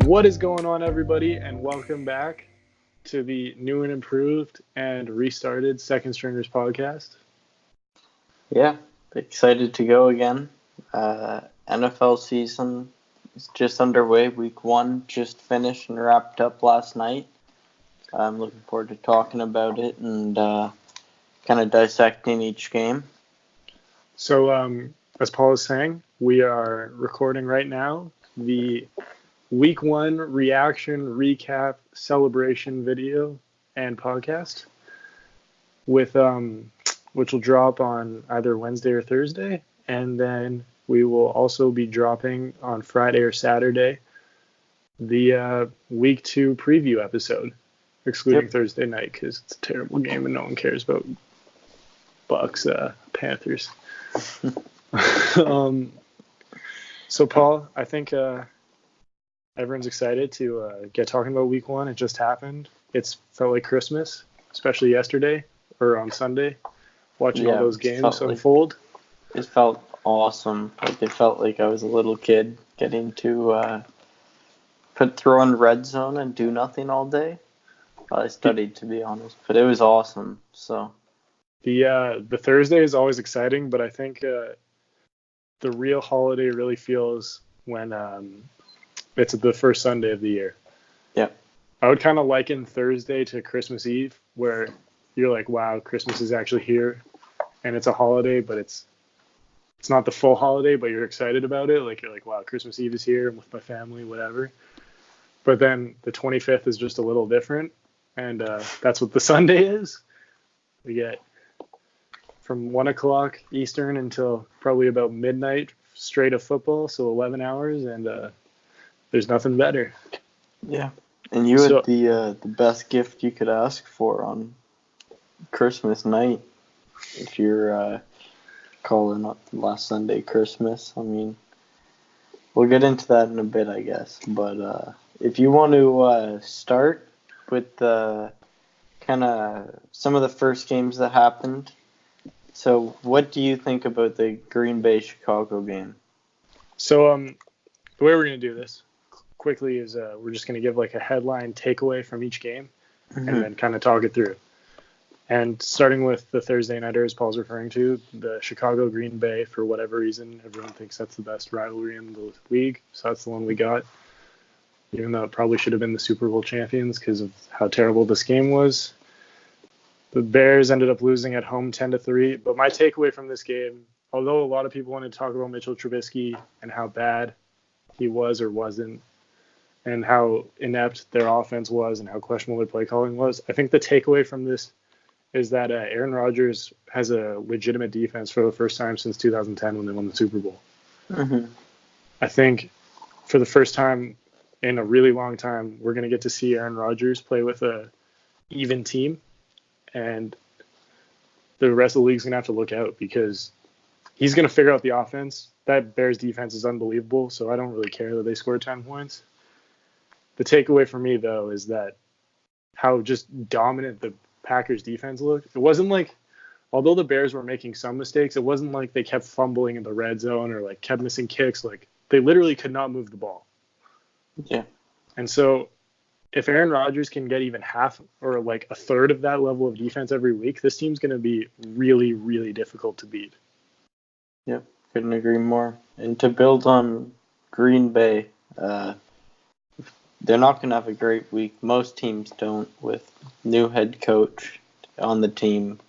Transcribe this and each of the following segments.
What is going on, everybody, and welcome back to the new and improved and restarted Second Stringers podcast. Yeah, excited to go again. NFL season is just underway. Week 1 just finished and wrapped up last night. I'm looking forward to talking about it and kind of dissecting each game. So, as Paul is saying, we are recording right now the Week 1 reaction, recap, celebration video and podcast with which will drop on either Wednesday or Thursday, and then we will also be dropping on Friday or Saturday the Week 2 preview episode, excluding Thursday night because it's a terrible game and no one cares about Bucks Panthers. So Paul, I think everyone's excited to get talking about Week 1. It just happened. It's felt like Christmas, especially yesterday or on Sunday, watching all those games unfold. It felt awesome. Like it felt like I was a little kid getting to throw in red zone and do nothing all day. I studied, to be honest, but it was awesome. So the Thursday is always exciting, but I think the real holiday really feels when it's the first Sunday of the year. Yeah. I would kind of liken Thursday to Christmas Eve, where you're like, wow, Christmas is actually here, and it's a holiday, but it's not the full holiday, but you're excited about it. Like, you're like, wow, Christmas Eve is here. I'm with my family, whatever. But then the 25th is just a little different, and that's what the Sunday is. We get from 1 o'clock Eastern until probably about midnight straight of football, so 11 hours, and there's nothing better. Yeah, and you had the best gift you could ask for on Christmas night, if you're calling up last Sunday Christmas. I mean, we'll get into that in a bit, I guess. But if you want to start with kind of some of the first games that happened. So what do you think about the Green Bay-Chicago game? So the way we're going to do this quickly is we're just going to give like a headline takeaway from each game and then kind of talk it through. And starting with the Thursday nighter, as Paul's referring to, the Chicago-Green Bay, for whatever reason, everyone thinks that's the best rivalry in the league. So that's the one we got, even though it probably should have been the Super Bowl champions because of how terrible this game was. The Bears ended up losing at home 10-3. But my takeaway from this game, although a lot of people wanted to talk about Mitchell Trubisky and how bad he was or wasn't, and how inept their offense was and how questionable their play calling was, I think the takeaway from this is that Aaron Rodgers has a legitimate defense for the first time since 2010 when they won the Super Bowl. I think for the first time in a really long time, we're going to get to see Aaron Rodgers play with a even team. And the rest of the league's going to have to look out because he's going to figure out the offense. That Bears defense is unbelievable, so I don't really care that they scored 10 points. The takeaway for me, though, is that how just dominant the Packers defense looked. It wasn't like, although the Bears were making some mistakes, it wasn't like they kept fumbling in the red zone or like kept missing kicks. Like, they literally could not move the ball. Yeah. And so if Aaron Rodgers can get even half or like a third of that level of defense every week, this team's going to be really, really difficult to beat. Yep, couldn't agree more. And to build on Green Bay, they're not going to have a great week. Most teams don't, with new head coach on the team.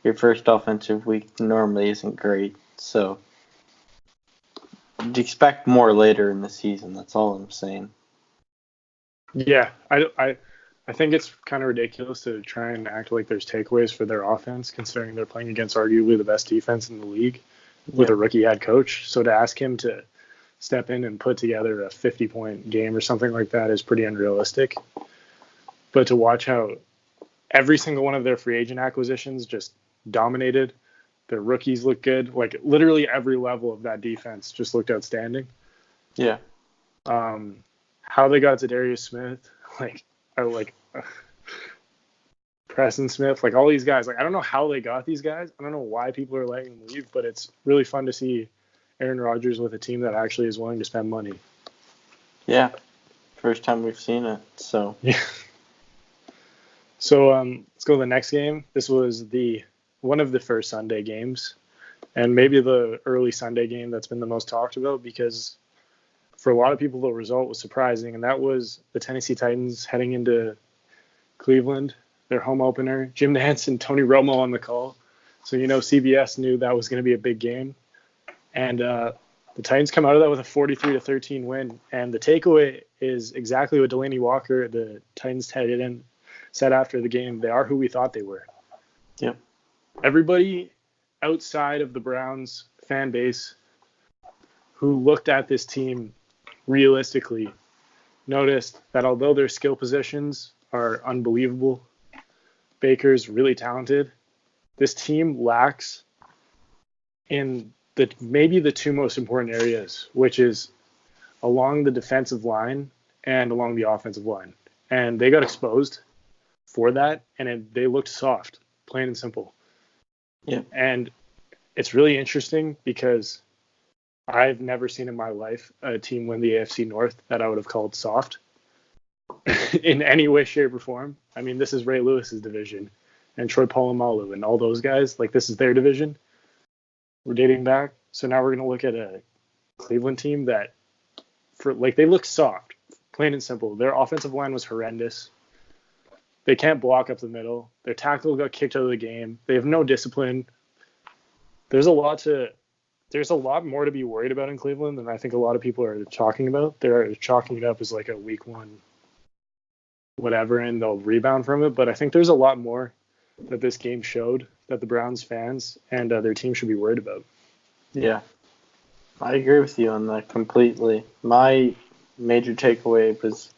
Your first offensive week normally isn't great. So expect more later in the season. That's all I'm saying. Yeah, I think it's kind of ridiculous to try and act like there's takeaways for their offense, considering they're playing against arguably the best defense in the league with a rookie head coach. So to ask him to step in and put together a 50-point game or something like that is pretty unrealistic. But to watch how every single one of their free agent acquisitions just dominated, their rookies look good. Like literally every level of that defense just looked outstanding. Yeah. How they got to Darius Smith, Preston Smith, like all these guys. Like I don't know how they got these guys. I don't know why people are letting them leave, but it's really fun to see Aaron Rodgers with a team that actually is willing to spend money. Yeah. first time we've seen it. So yeah. So let's go to the next game. This was one of the first Sunday games, and maybe the early Sunday game that's been the most talked about, because for a lot of people the result was surprising, and that was the Tennessee Titans heading into Cleveland, their home opener. Jim Nantz and Tony Romo on the call, so CBS knew that was going to be a big game, and the Titans come out of that with a 43-13 win. And the takeaway is exactly what Delaney Walker, the Titans head in, said after the game. They are who we thought they were. Yep. Everybody outside of the Browns fan base who looked at this team realistically noticed that although their skill positions are unbelievable, Baker's really talented, this team lacks in maybe the two most important areas, which is along the defensive line and along the offensive line. And they got exposed for that, and they looked soft, plain and simple. Yeah. And it's really interesting because I've never seen in my life a team win the AFC North that I would have called soft in any way, shape, or form. I mean, this is Ray Lewis's division and Troy Polamalu and all those guys. Like, this is their division. We're dating back. So now we're going to look at a Cleveland team that, they look soft, plain and simple. Their offensive line was horrendous. They can't block up the middle. Their tackle got kicked out of the game. They have no discipline. There's a lot more to be worried about in Cleveland than I think a lot of people are talking about. They're chalking it up as like a week one whatever, and they'll rebound from it. But I think there's a lot more that this game showed that the Browns fans and their team should be worried about. Yeah, I agree with you on that completely. My major takeaway was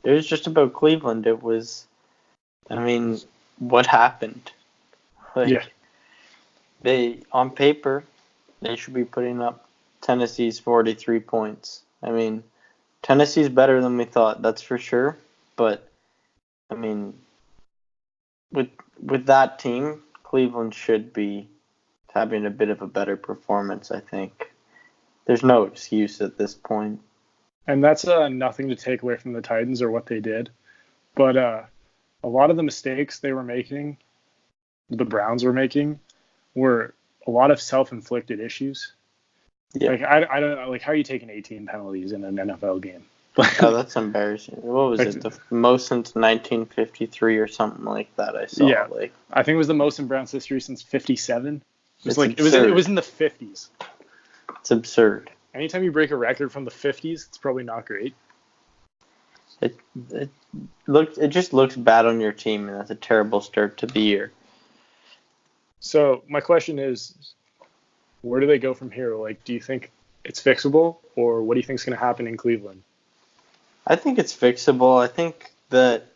it was just about Cleveland. It was, what happened? They, on paper, they should be putting up Tennessee's 43 points. I mean, Tennessee's better than we thought, that's for sure. But, with that team, Cleveland should be having a bit of a better performance, I think. There's no excuse at this point. And that's nothing to take away from the Titans or what they did. But a lot of the mistakes they were making, the Browns were making, were a lot of self-inflicted issues. Yeah. Like, I don't know, like, how are you taking 18 penalties in an NFL game? Oh, that's embarrassing. What was it? The most since 1953 or something like that I saw. Yeah. I think it was the most in Browns history since 57. It was in the 50s. It's absurd. Anytime you break a record from the 50s, it's probably not great. It just looks bad on your team, and that's a terrible start to the year. So my question is, where do they go from here? Like, do you think it's fixable, or what do you think is going to happen in Cleveland? I think it's fixable. I think that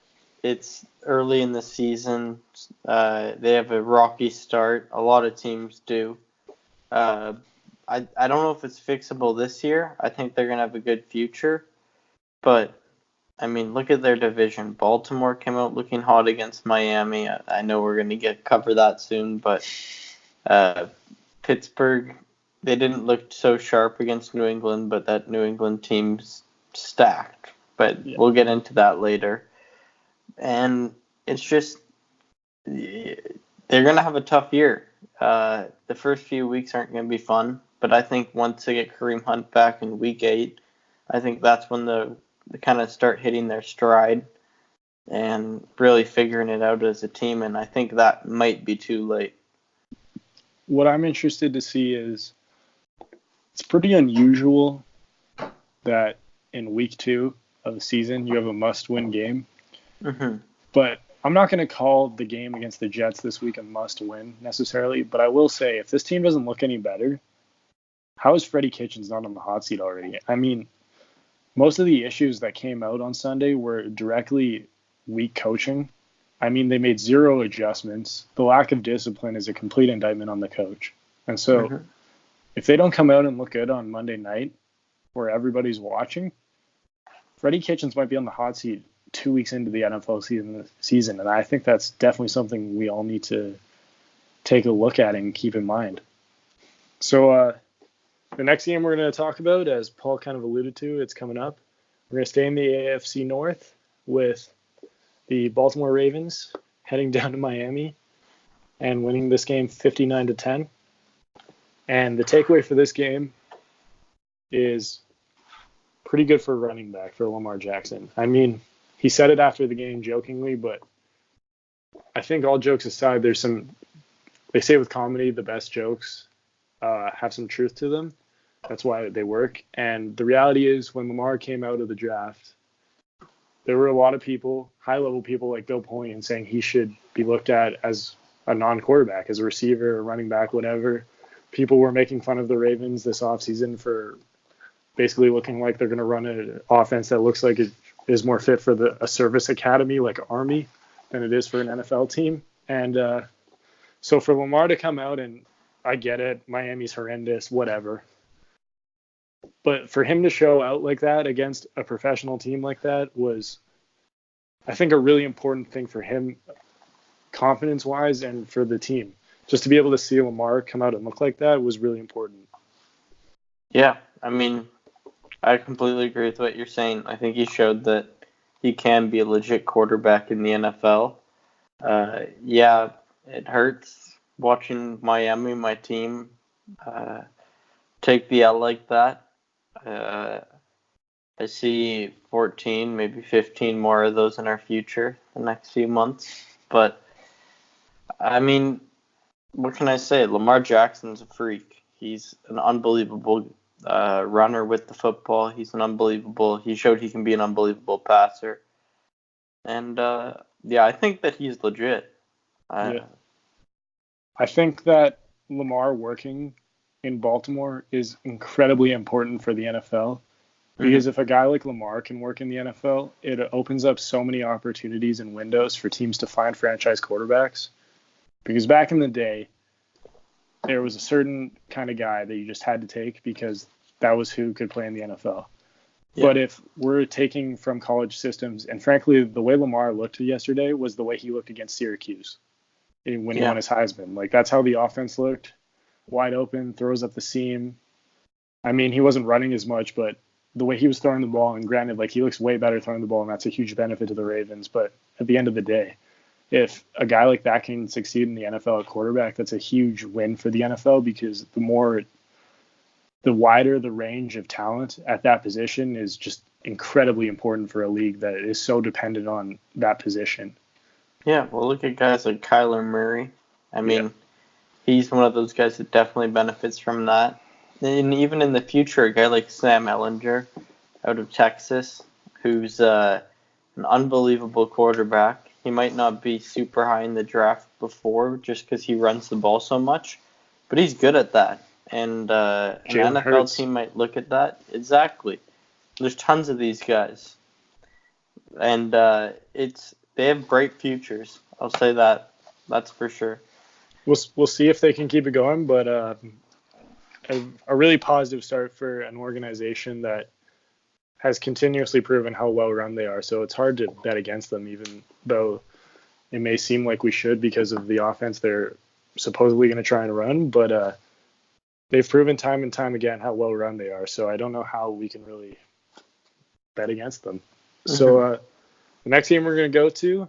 it's early in the season. They have a rocky start. A lot of teams do. I don't know if it's fixable this year. I think they're going to have a good future. But, look at their division. Baltimore came out looking hot against Miami. I know we're going to cover that soon. But Pittsburgh, they didn't look so sharp against New England, but that New England team's stacked. But We'll get into that later. And it's just, they're going to have a tough year. The first few weeks aren't going to be fun. But I think once they get Kareem Hunt back in week 8, I think that's when they kind of start hitting their stride and really figuring it out as a team. And I think that might be too late. What I'm interested to see is, it's pretty unusual that in week 2 of the season you have a must-win game. Mm-hmm. But I'm not going to call the game against the Jets this week a must-win necessarily. But I will say, if this team doesn't look any better, how is Freddie Kitchens not on the hot seat already? Most of the issues that came out on Sunday were directly weak coaching. They made 0 adjustments. The lack of discipline is a complete indictment on the coach. And so if they don't come out and look good on Monday night where everybody's watching, Freddie Kitchens might be on the hot seat 2 weeks into the NFL season. And I think that's definitely something we all need to take a look at and keep in mind. So the next game we're going to talk about, as Paul kind of alluded to, it's coming up. We're going to stay in the AFC North with the Baltimore Ravens heading down to Miami and winning this game 59-10. And the takeaway for this game is pretty good for a running back for Lamar Jackson. I mean, he said it after the game jokingly, but I think all jokes aside, they say with comedy, the best jokes have some truth to them. That's why they work. And the reality is when Lamar came out of the draft, there were a lot of people, high-level people like Bill Polian, saying he should be looked at as a non-quarterback, as a receiver, a running back, whatever. People were making fun of the Ravens this offseason for basically looking like they're going to run an offense that looks like it is more fit for a service academy like Army than it is for an NFL team. And so for Lamar to come out, and I get it, Miami's horrendous, whatever. But for him to show out like that against a professional team like that was, I think, a really important thing for him, confidence-wise, and for the team. Just to be able to see Lamar come out and look like that was really important. Yeah, I mean, I completely agree with what you're saying. I think he showed that he can be a legit quarterback in the NFL. Yeah, it hurts watching Miami, my team, take the L like that. I see 14, maybe 15 more of those in our future the next few months. But, I mean, what can I say? Lamar Jackson's a freak. He's an unbelievable runner with the football. He showed he can be an unbelievable passer. And, yeah, I think that he's legit. Yeah. I think that Lamar working in Baltimore is incredibly important for the NFL. Because if a guy like Lamar can work in the NFL, it opens up so many opportunities and windows for teams to find franchise quarterbacks. Because back in the day, there was a certain kind of guy that you just had to take because that was who could play in the NFL. Yeah. But if we're taking from college systems, and frankly, the way Lamar looked yesterday was the way he looked against Syracuse when he won his Heisman. Like, that's how the offense looked. Wide open, throws up the seam. I mean, he wasn't running as much, but the way he was throwing the ball, and granted, like, he looks way better throwing the ball, and that's a huge benefit to the Ravens. But at the end of the day, if a guy like that can succeed in the NFL at quarterback, that's a huge win for the NFL because the wider the range of talent at that position is just incredibly important for a league that is so dependent on that position. Yeah, well, look at guys like Kyler Murray. I mean, he's one of those guys that definitely benefits from that. And even in the future, a guy like Sam Ehlinger out of Texas, who's an unbelievable quarterback. He might not be super high in the draft before just because he runs the ball so much, but he's good at that. And an NFL team might look at that. Exactly. There's tons of these guys. And they have bright futures. I'll say that. That's for sure. We'll see if they can keep it going, but a really positive start for an organization that has continuously proven how well run they are. So it's hard to bet against them, even though it may seem like we should because of the offense they're supposedly going to try and run. But they've proven time and time again how well run they are. So I don't know how we can really bet against them. Mm-hmm. So the next game we're going to go to,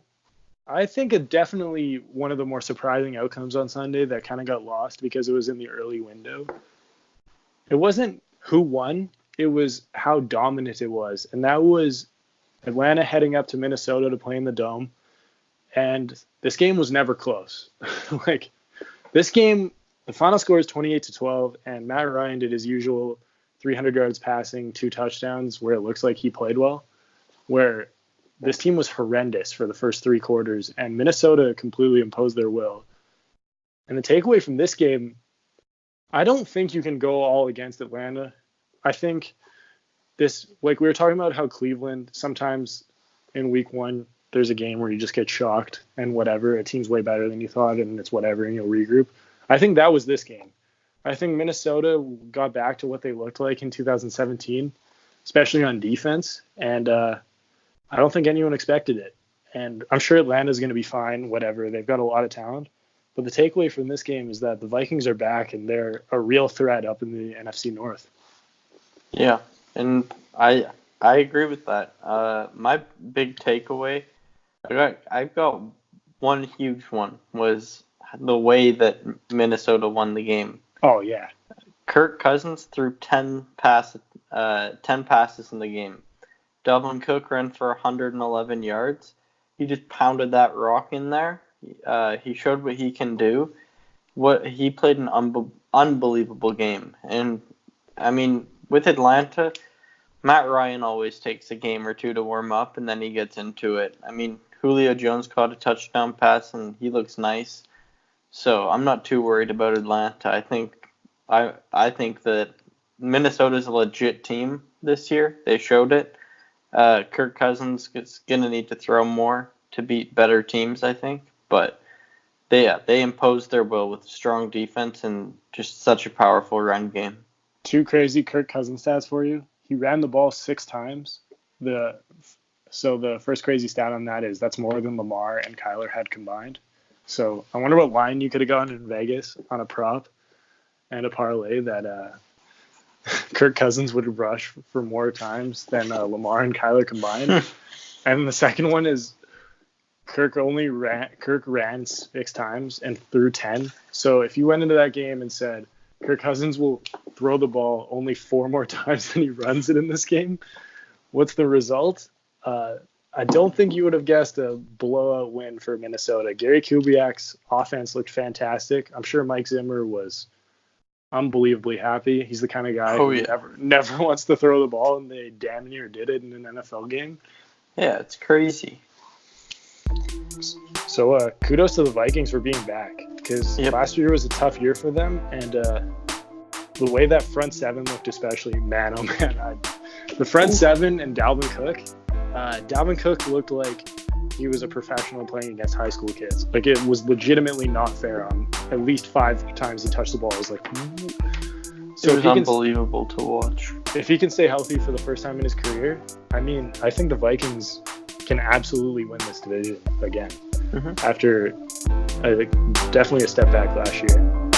I think definitely one of the more surprising outcomes on Sunday that kind of got lost because it was in the early window. It wasn't who won. It was how dominant it was. And that was Atlanta heading up to Minnesota to play in the Dome. And this game was never close. Like, this game, the final score is 28-12, and Matt Ryan did his usual 300 yards passing, 2 touchdowns, where it looks like he played well, where this team was horrendous for the first 3 quarters, and Minnesota completely imposed their will. And the takeaway from this game, I don't think you can go all against Atlanta. I think this, like we were talking about how Cleveland, sometimes in week 1, there's a game where you just get shocked and whatever. A team's way better than you thought and it's whatever and you'll regroup. I think that was this game. I think Minnesota got back to what they looked like in 2017, especially on defense. And I don't think anyone expected it. And I'm sure Atlanta's going to be fine, whatever. They've got a lot of talent. But the takeaway from this game is that the Vikings are back and they're a real threat up in the NFC North. Yeah, and I I agree with that. My big takeaway, I've got one huge one, was the way that Minnesota won the game. Oh, yeah. Kirk Cousins threw 10 passes in the game. Dalvin Cook ran for 111 yards. He just pounded that rock in there. He showed what he can do. He played an unbelievable game. And, I mean, with Atlanta, Matt Ryan always takes a game or two to warm up, and then he gets into it. I mean, Julio Jones caught a touchdown pass, and he looks nice. So I'm not too worried about Atlanta. I think that Minnesota's a legit team this year. They showed it. Kirk Cousins is going to need to throw more to beat better teams, I think. But they imposed their will with strong defense and just such a powerful run game. 2 crazy Kirk Cousins stats for you. He ran the ball 6 times. So the first crazy stat on that is that's more than Lamar and Kyler had combined. So I wonder what line you could have gone in Vegas on a prop and a parlay that Kirk Cousins would rush for more times than Lamar and Kyler combined. And the second one is Kirk ran 6 times and threw 10. So if you went into that game and said Kirk Cousins will throw the ball only 4 more times than he runs it in this game, what's the result? I don't think you would have guessed a blowout win for Minnesota. Gary Kubiak's offense looked fantastic. I'm sure Mike Zimmer was unbelievably happy. He's the kind of guy who never wants to throw the ball, and they damn near did it in an NFL game. Yeah, it's crazy. So kudos to the Vikings for being back, because last year was a tough year for them, and the way that front seven looked, especially, man, oh man, the front seven and Dalvin Cook. Dalvin Cook looked like he was a professional playing against high school kids. Like, it was legitimately not fair on at least 5 times he touched the ball. It was like, so it was unbelievable to watch. If he can stay healthy for the first time in his career, I mean, I think the Vikings can absolutely win this division again. After, I think, definitely a step back last year.